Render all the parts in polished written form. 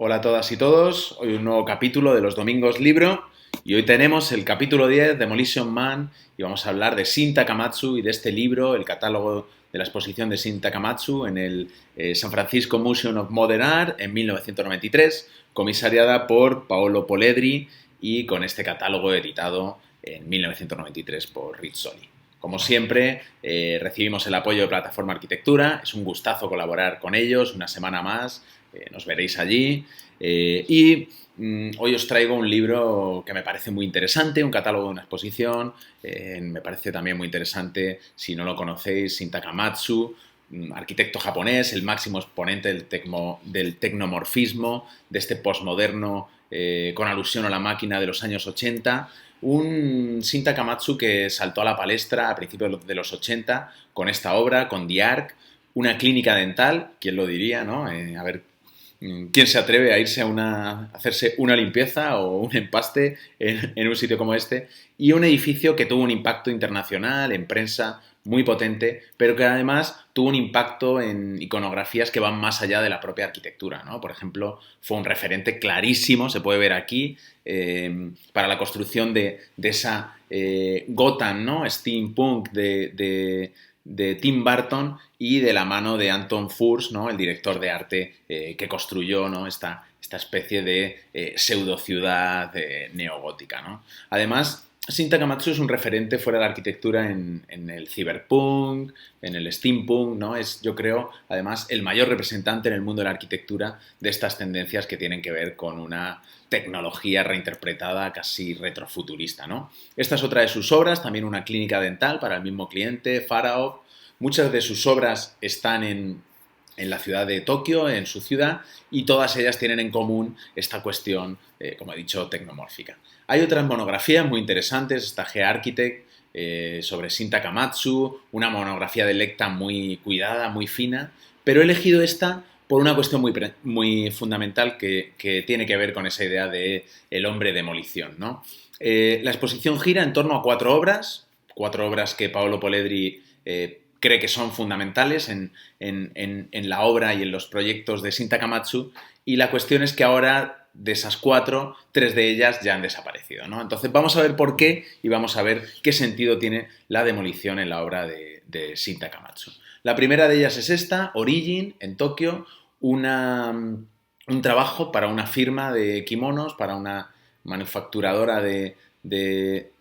Hola a todas y todos, hoy un nuevo capítulo de los Domingos Libro y hoy tenemos el capítulo 10, Demolition Man, y vamos a hablar de Shin Takamatsu y de este libro, el catálogo de la exposición de Shin Takamatsu en el San Francisco Museum of Modern Art en 1993, comisariada por Paolo Poledri y con este catálogo editado en 1993 por Rizzoli. Como siempre, recibimos el apoyo de Plataforma Arquitectura, es un gustazo colaborar con ellos una semana más. Nos veréis allí. Hoy os traigo un libro que me parece muy interesante, un catálogo de una exposición. Me parece también muy interesante, si no lo conocéis, Shin Takamatsu, arquitecto japonés, el máximo exponente del tecnomorfismo, de este postmoderno con alusión a la máquina de los años 80. Un Shin Takamatsu que saltó a la palestra a principios de los 80 con esta obra, con The Ark, una clínica dental, quién lo diría, ¿no? A ver, ¿quién se atreve a irse a hacerse una limpieza o un empaste en un sitio como este? Y un edificio que tuvo un impacto internacional, en prensa, muy potente, pero que además tuvo un impacto en iconografías que van más allá de la propia arquitectura, ¿no? Por ejemplo, fue un referente clarísimo, se puede ver aquí, para la construcción de esa Gotham, ¿no? Steampunk de Tim Burton y de la mano de Anton Furst, ¿no? El director de arte que construyó, ¿no? esta especie de pseudo ciudad neogótica, ¿no? Además, Shin Takamatsu es un referente fuera de la arquitectura en el cyberpunk, en el steampunk, ¿no? Es, yo creo, además, el mayor representante en el mundo de la arquitectura de estas tendencias que tienen que ver con una tecnología reinterpretada casi retrofuturista, ¿no? Esta es otra de sus obras, también una clínica dental para el mismo cliente, Faraoh. Muchas de sus obras están en la ciudad de Tokio, en su ciudad, y todas ellas tienen en común esta cuestión, como he dicho, tecnomórfica. Hay otras monografías muy interesantes, está G-Architect, sobre Shin Takamatsu, una monografía de Lecta muy cuidada, muy fina, pero he elegido esta por una cuestión muy fundamental que tiene que ver con esa idea de el hombre demolición, ¿no? La exposición gira en torno a cuatro obras que Paolo Poledri cree que son fundamentales en la obra y en los proyectos de Shin Takamatsu, y la cuestión es que ahora de esas cuatro, tres de ellas ya han desaparecido, ¿no? Entonces vamos a ver por qué y vamos a ver qué sentido tiene la demolición en la obra de Shin Takamatsu. La primera de ellas es esta, Origin, en Tokio, un trabajo para una firma de kimonos, para una manufacturadora de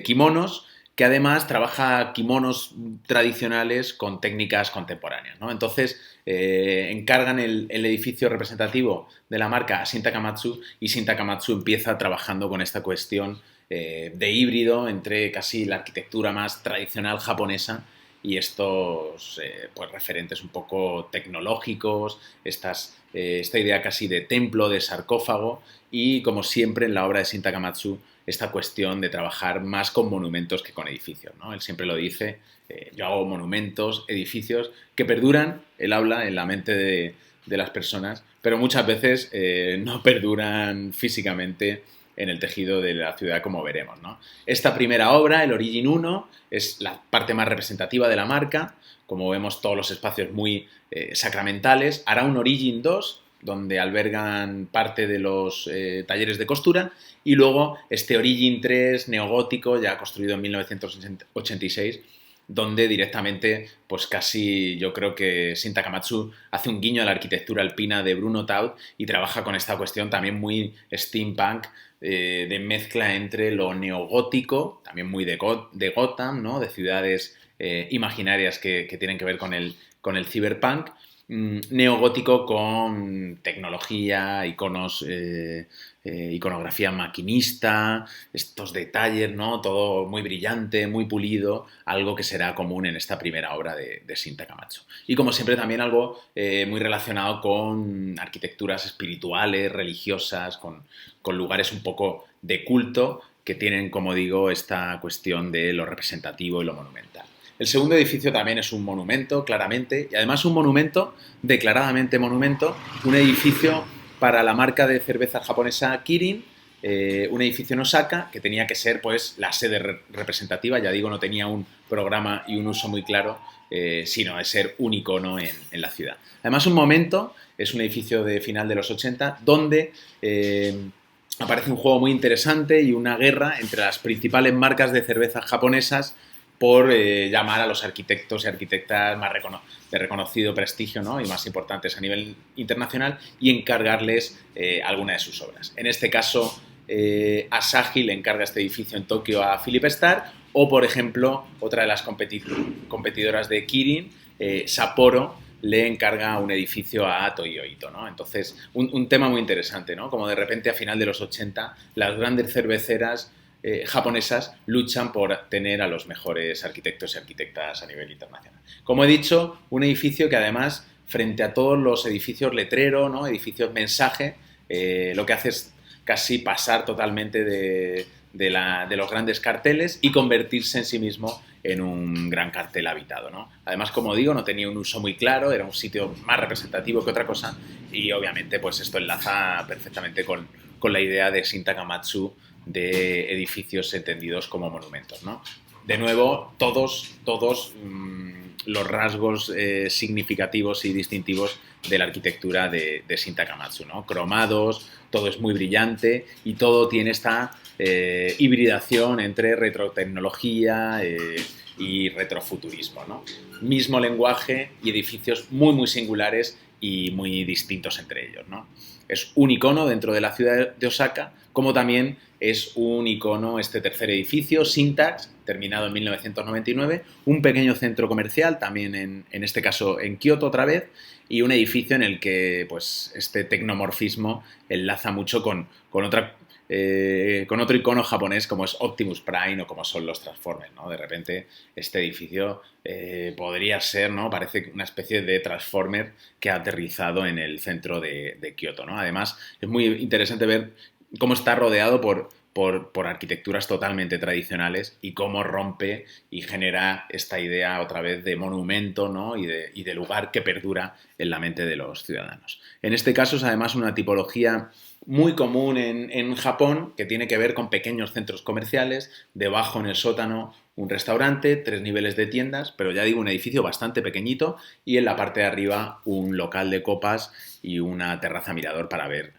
kimonos, que además trabaja kimonos tradicionales con técnicas contemporáneas, ¿no? Entonces encargan el edificio representativo de la marca a Shin Takamatsu, y Shin Takamatsu empieza trabajando con esta cuestión de híbrido entre casi la arquitectura más tradicional japonesa y estos pues referentes un poco tecnológicos, esta idea casi de templo, de sarcófago, y como siempre en la obra de Shin Takamatsu, esta cuestión de trabajar más con monumentos que con edificios, ¿no? Él siempre lo dice, yo hago monumentos, edificios que perduran, él habla en la mente de las personas, pero muchas veces no perduran físicamente en el tejido de la ciudad, como veremos, ¿no? Esta primera obra, el Origin 1, es la parte más representativa de la marca, como vemos todos los espacios muy sacramentales. Hará un Origin 2, donde albergan parte de los talleres de costura, y luego este Origin 3 neogótico, ya construido en 1986, donde directamente, pues casi yo creo que Shin Takamatsu hace un guiño a la arquitectura alpina de Bruno Taut y trabaja con esta cuestión también muy steampunk, de mezcla entre lo neogótico, también muy de Gotham, ¿no? De ciudades imaginarias que tienen que ver con el cyberpunk, neogótico con tecnología, iconos, iconografía maquinista, estos detalles, ¿no? Todo muy brillante, muy pulido, algo que será común en esta primera obra de Shin Takamatsu. Y como siempre también algo muy relacionado con arquitecturas espirituales, religiosas, con lugares un poco de culto que tienen, como digo, esta cuestión de lo representativo y lo monumental. El segundo edificio también es un monumento, claramente, y además un monumento, declaradamente monumento, un edificio para la marca de cerveza japonesa Kirin, un edificio en Osaka que tenía que ser pues la sede representativa, ya digo, no tenía un programa y un uso muy claro, sino de ser un icono en la ciudad. Además, un momento, es un edificio de final de los 80, donde aparece un juego muy interesante y una guerra entre las principales marcas de cervezas japonesas por llamar a los arquitectos y arquitectas más de reconocido prestigio, ¿no? Y más importantes a nivel internacional y encargarles alguna de sus obras. En este caso, Asahi le encarga este edificio en Tokio a Philip Stark, o por ejemplo, otra de las competidoras de Kirin, Sapporo, le encarga un edificio a Toyo Ito, ¿no? Entonces, un tema muy interesante, ¿no? Como de repente a final de los 80 las grandes cerveceras japonesas luchan por tener a los mejores arquitectos y arquitectas a nivel internacional. Como he dicho, un edificio que además, frente a todos los edificios letrero, ¿no? Edificios mensaje, lo que hace es casi pasar totalmente de los grandes carteles y convertirse en sí mismo en un gran cartel habitado, ¿no? Además, como digo, no tenía un uso muy claro, era un sitio más representativo que otra cosa y obviamente pues esto enlaza perfectamente con la idea de Shin Takamatsu de edificios entendidos como monumentos, ¿no? De nuevo, todos los rasgos significativos y distintivos de la arquitectura de Shin Takamatsu, ¿no? Cromados, todo es muy brillante y todo tiene esta hibridación entre retrotecnología y retrofuturismo, ¿no? Mismo lenguaje y edificios muy, muy singulares y muy distintos entre ellos, ¿no? Es un icono dentro de la ciudad de Osaka, como también es un icono este tercer edificio, Syntax, terminado en 1999, un pequeño centro comercial, también en este caso en Kioto otra vez, y un edificio en el que pues, este tecnomorfismo enlaza mucho con otro icono japonés como es Optimus Prime o como son los Transformers, ¿no? De repente este edificio podría ser, ¿no? Parece una especie de Transformer que ha aterrizado en el centro de Kioto, ¿no? Además, es muy interesante ver cómo está rodeado por arquitecturas totalmente tradicionales y cómo rompe y genera esta idea otra vez de monumento, ¿no? y de lugar que perdura en la mente de los ciudadanos. En este caso es además una tipología muy común en Japón, que tiene que ver con pequeños centros comerciales, debajo en el sótano un restaurante, 3 niveles de tiendas, pero ya digo, un edificio bastante pequeñito y en la parte de arriba un local de copas y una terraza mirador para ver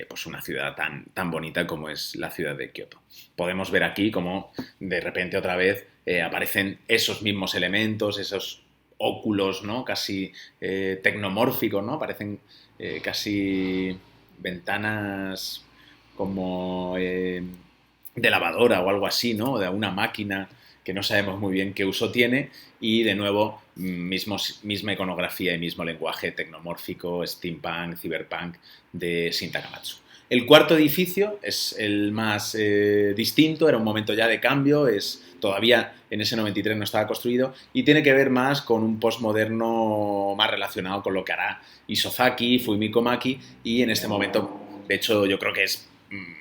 pues una ciudad tan bonita como es la ciudad de Kioto. Podemos ver aquí cómo de repente otra vez aparecen esos mismos elementos, esos óculos, ¿no? Casi tecnomórficos, ¿no? Parecen casi ventanas como de lavadora o algo así, ¿no? De una máquina que no sabemos muy bien qué uso tiene y de nuevo misma iconografía y mismo lenguaje tecnomórfico, steampunk, cyberpunk de Shin Takamatsu. El cuarto edificio es el más distinto, era un momento ya de cambio, todavía en ese 93 no estaba construido y tiene que ver más con un postmoderno más relacionado con lo que hará Isozaki, Fumiko Maki y en este momento, de hecho, yo creo que es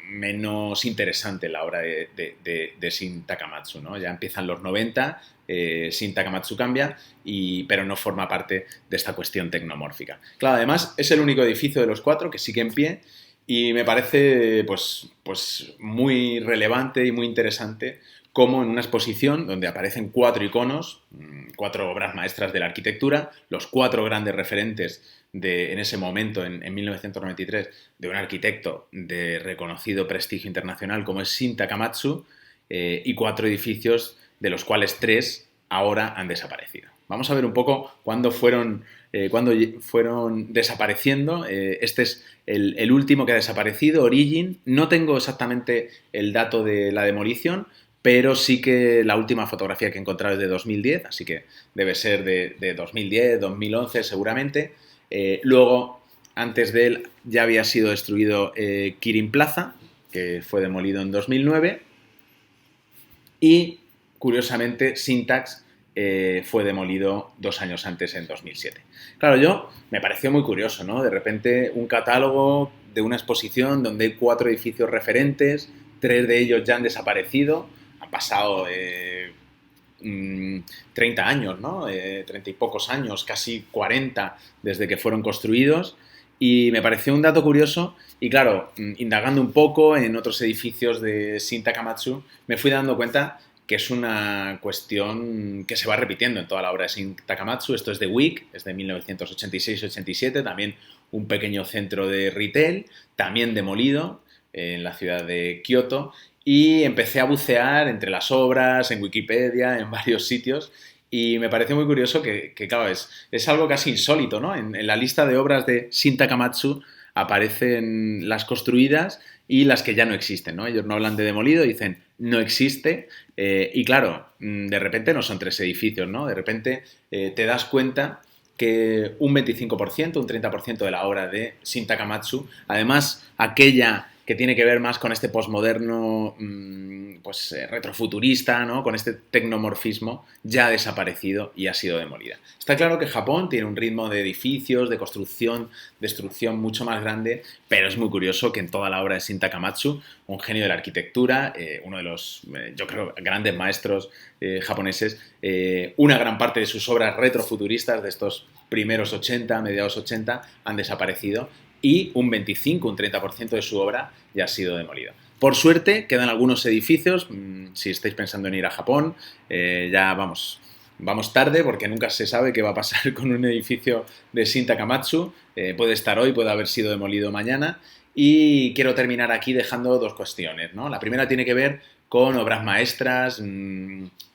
menos interesante la obra de Shin Takamatsu, ¿no? Ya empiezan los 90, Shin Takamatsu cambia, pero no forma parte de esta cuestión tecnomórfica. Claro, además es el único edificio de los 4 que sigue en pie y me parece pues muy relevante y muy interesante como en una exposición donde aparecen 4 iconos, 4 obras maestras de la arquitectura, los 4 grandes referentes en ese momento, en 1993, de un arquitecto de reconocido prestigio internacional como es Shin Takamatsu, y 4 edificios de los cuales 3 ahora han desaparecido. Vamos a ver un poco cuándo fueron desapareciendo. Este es el último que ha desaparecido, Origin. No tengo exactamente el dato de la demolición, pero sí que la última fotografía que he encontrado es de 2010, así que debe ser de 2010, 2011 seguramente. Luego, antes de él, ya había sido destruido Kirin Plaza, que fue demolido en 2009. Y, curiosamente, Syntax fue demolido 2 años antes, en 2007. Claro, me pareció muy curioso, ¿no? De repente, un catálogo de una exposición donde hay 4 edificios referentes, 3 de ellos ya han desaparecido, han pasado 30 años, ¿no? 30 y pocos años, casi 40 desde que fueron construidos Y me pareció un dato curioso y claro, indagando un poco en otros edificios de Shin Takamatsu, me fui dando cuenta que es una cuestión que se va repitiendo en toda la obra de Shin Takamatsu. Esto es de Wick, es de 1986-87, también un pequeño centro de retail, también demolido en la ciudad de Kioto, y empecé a bucear entre las obras, en Wikipedia, en varios sitios, y me pareció muy curioso que claro, es algo casi insólito, ¿no? En la lista de obras de Shin Takamatsu aparecen las construidas y las que ya no existen, ¿no? Ellos no hablan de demolido, dicen no existe, y claro, de repente no son 3 edificios, ¿no? De repente te das cuenta que un 25%, un 30% de la obra de Shin Takamatsu, además aquella que tiene que ver más con este posmoderno pues, retrofuturista, ¿no? Con este tecnomorfismo, ya ha desaparecido y ha sido demolida. Está claro que Japón tiene un ritmo de edificios, de construcción, destrucción mucho más grande, pero es muy curioso que en toda la obra de Shin Takamatsu, un genio de la arquitectura, uno de los, yo creo, grandes maestros japoneses, una gran parte de sus obras retrofuturistas de estos primeros 80, mediados 80, han desaparecido y un 25, un 30% de su obra ya ha sido demolido. Por suerte, quedan algunos edificios, si estáis pensando en ir a Japón, ya vamos tarde porque nunca se sabe qué va a pasar con un edificio de Shin Takamatsu, puede estar hoy, puede haber sido demolido mañana, y quiero terminar aquí dejando 2 cuestiones, ¿no? La primera tiene que ver con obras maestras,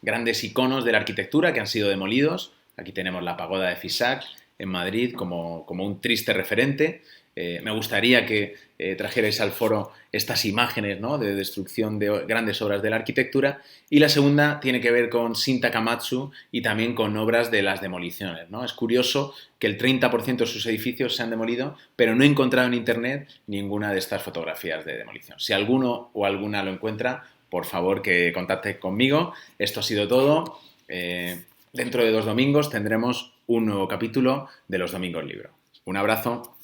grandes iconos de la arquitectura que han sido demolidos. Aquí tenemos la pagoda de Fisac en Madrid como un triste referente. Me gustaría que trajerais al foro estas imágenes, ¿no? De destrucción de grandes obras de la arquitectura. Y la segunda tiene que ver con Shin Takamatsu y también con obras de las demoliciones, ¿no? Es curioso que el 30% de sus edificios se han demolido, pero no he encontrado en internet ninguna de estas fotografías de demolición. Si alguno o alguna lo encuentra, por favor que contacte conmigo. Esto ha sido todo. Dentro de 2 domingos tendremos un nuevo capítulo de Los Domingos Libro. Un abrazo.